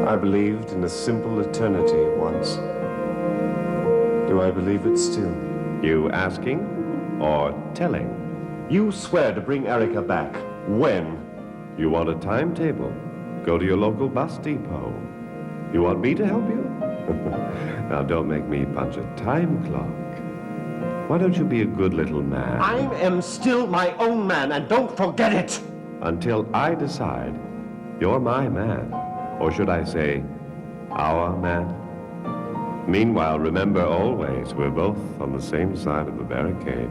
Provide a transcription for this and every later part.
I believed in a simple eternity once. Do I believe it still? You asking or telling? You swear to bring Erica back. When? You want a timetable? Go to your local bus depot. You want me to help you? Now, don't make me punch a time clock. Why don't you be a good little man? I am still my own man, and don't forget it! Until I decide you're my man. Or should I say, our man? Meanwhile, remember always, we're both on the same side of the barricade,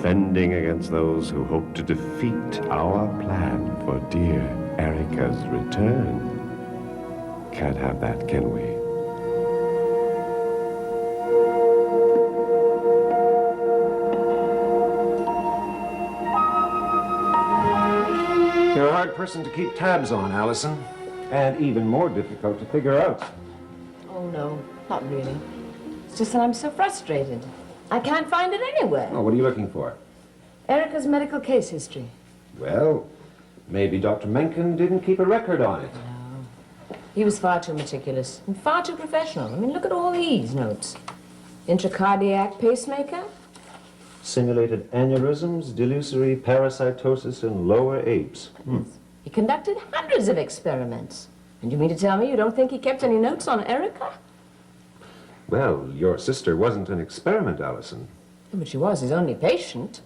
fending against those who hope to defeat our plan for dear Erica's return. Can't have that, can we? You're a hard person to keep tabs on, Allison. And even more difficult to figure out. Oh, no, not really. It's just that I'm so frustrated. I can't find it anywhere. Oh, what are you looking for? Erica's medical case history. Well, maybe Dr. Mencken didn't keep a record on it. No. He was far too meticulous and far too professional. I mean, look at all these notes. Intracardiac pacemaker. Simulated aneurysms, delusory parasitosis in lower apes. He conducted hundreds of experiments. And you mean to tell me you don't think he kept any notes on Erica? Well, your sister wasn't an experiment, Allison. Yeah, but she was his only patient.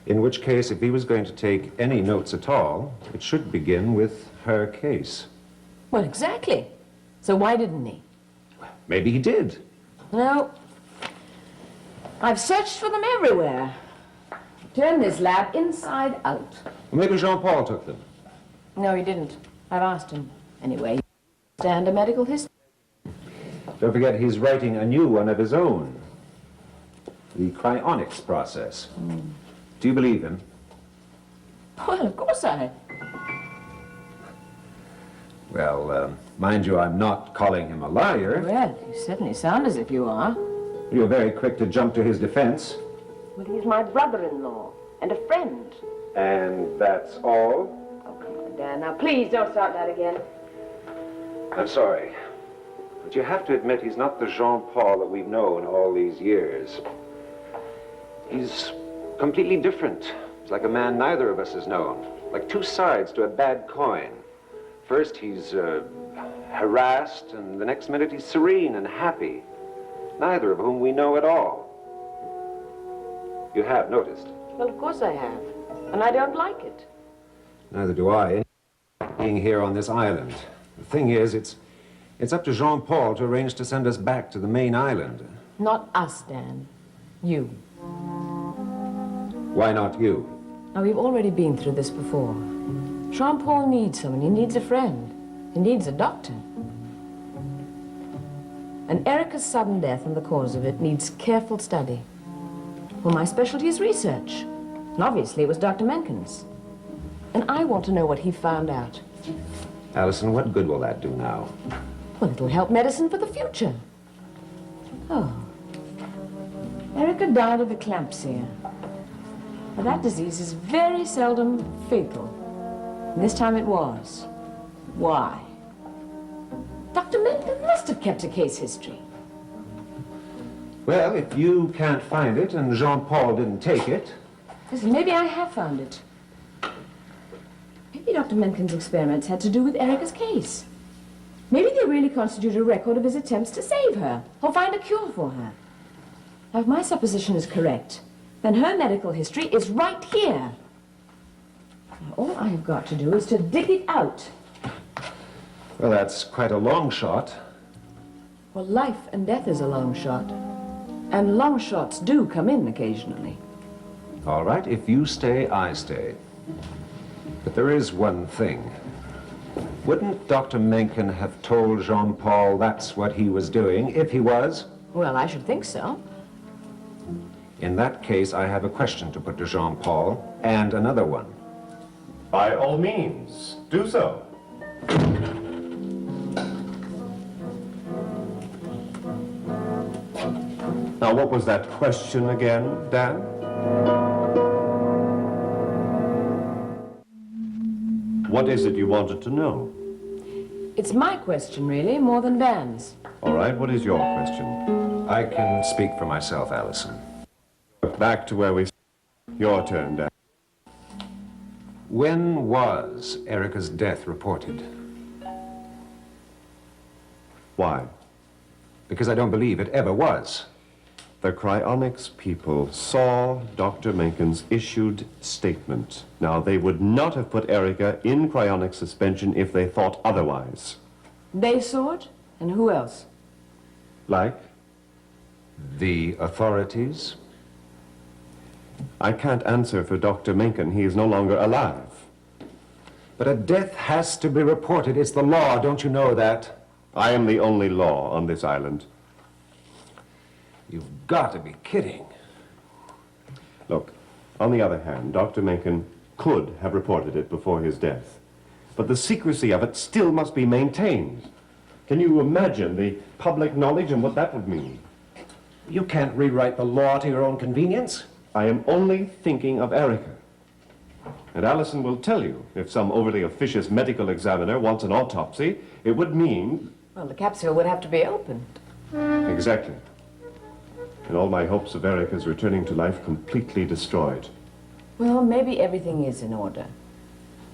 In which case, if he was going to take any notes at all, it should begin with her case. Well, exactly. So why didn't he? Maybe he did. No. I've searched for them everywhere. Turned this lab inside out. Well, maybe Jean-Paul took them. No, he didn't. I've asked him. Anyway, stand a medical history. Don't forget, he's writing a new one of his own. The cryonics process. Do you believe him? Well, of course I... Well, mind you, I'm not calling him a liar. Well, you certainly sound as if you are. You're very quick to jump to his defense. Well, he's my brother-in-law and a friend. And that's all? Oh, come on, Dan. Now, please don't start that again. I'm sorry. But you have to admit he's not the Jean-Paul that we've known all these years. He's completely different. He's like a man neither of us has known. Like two sides to a bad coin. First he's harassed, and the next minute he's serene and happy. Neither of whom we know at all. You have noticed? Well, of course I have. And I don't like it. Neither do I. Being here on this island. The thing is, it's up to Jean-Paul to arrange to send us back to the main island. Not us, Dan. You. Why not you? Now, we've already been through this before. Jean-Paul needs someone. He needs a friend. He needs a doctor. And Erica's sudden death and the cause of it needs careful study. Well, my specialty is research. And obviously it was Dr. Mencken's. And I want to know what he found out. Allison, what good will that do now? Well, it'll help medicine for the future. Oh. Erica died of eclampsia. Now, that disease is very seldom fatal. And this time it was. Why? Dr. Mencken must have kept a case history. Well, if you can't find it and Jean-Paul didn't take it... Listen, maybe I have found it. Maybe Dr. Mencken's experiments had to do with Erica's case. Maybe they really constitute a record of his attempts to save her or find a cure for her. Now, if my supposition is correct, then her medical history is right here. Now, all I have got to do is to dig it out. Well, that's quite a long shot. Well, life and death is a long shot. And long shots do come in occasionally. All right, if you stay, I stay. But there is one thing. Wouldn't Dr. Mencken have told Jean-Paul that's what he was doing, if he was? Well, I should think so. In that case, I have a question to put to Jean-Paul, and another one. By all means, do so. Now, what was that question again, Dan? What is it you wanted to know? It's my question, really, more than Dan's. All right, what is your question? I can speak for myself, Allison. Back to where we... Your turn, Dan. When was Erica's death reported? Why? Because I don't believe it ever was. The cryonics people saw Dr. Mencken's issued statement. Now, they would not have put Erica in cryonic suspension if they thought otherwise. They saw it? And who else? Like? The authorities? I can't answer for Dr. Mencken. He is no longer alive. But a death has to be reported. It's the law, don't you know that? I am the only law on this island. You've got to be kidding. Look, on the other hand, Dr. Mencken could have reported it before his death. But the secrecy of it still must be maintained. Can you imagine the public knowledge and what that would mean? You can't rewrite the law to your own convenience. I am only thinking of Erica. And Allison will tell you, if some overly officious medical examiner wants an autopsy, it would mean... Well, the capsule would have to be opened. Exactly. And all my hopes of Erica's returning to life completely destroyed. Well, maybe everything is in order.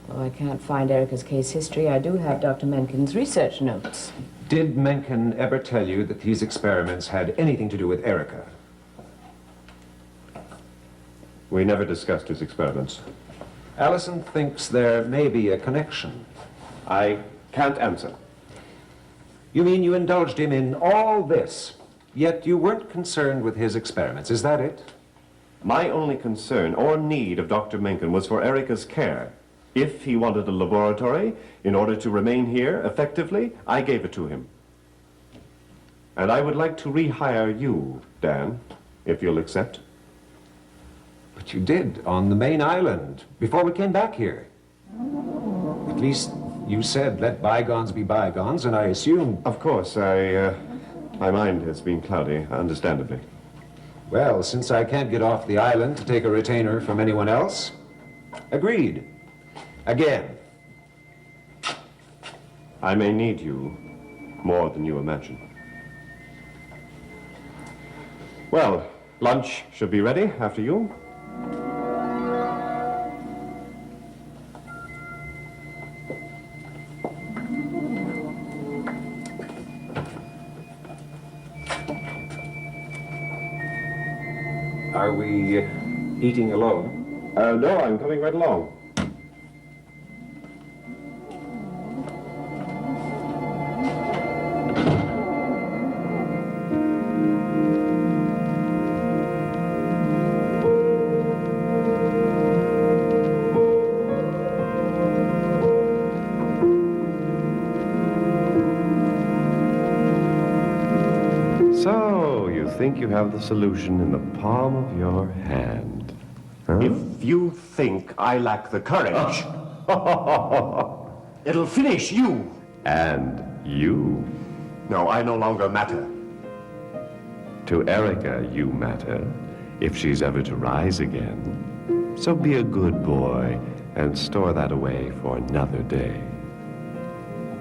Though I can't find Erica's case history, I do have Dr. Mencken's research notes. Did Mencken ever tell you that these experiments had anything to do with Erica? We never discussed his experiments. Allison thinks there may be a connection. I can't answer. You mean you indulged him in all this, yet you weren't concerned with his experiments, is that it? My only concern or need of Dr. Mencken was for Erica's care. If he wanted a laboratory in order to remain here effectively, I gave it to him. And I would like to rehire you, Dan, if you'll accept. But you did on the main island before we came back here. At least you said let bygones be bygones, and I assume... Of course, my mind has been cloudy, understandably. Well, since I can't get off the island to take a retainer from anyone else, agreed. Again. I may need you more than you imagine. Well, lunch should be ready after you. Are we eating alone? No, I'm coming right along. So, you think you have the solution in the palm of your hand? Huh? If you think I lack the courage, it'll finish you. And you. No, I no longer matter. To Erica, you matter, if she's ever to rise again. So be a good boy and store that away for another day.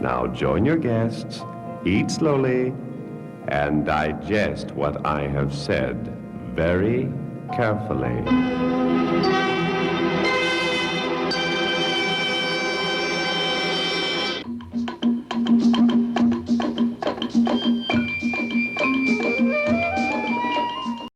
Now join your guests, eat slowly, and digest what I have said very carefully.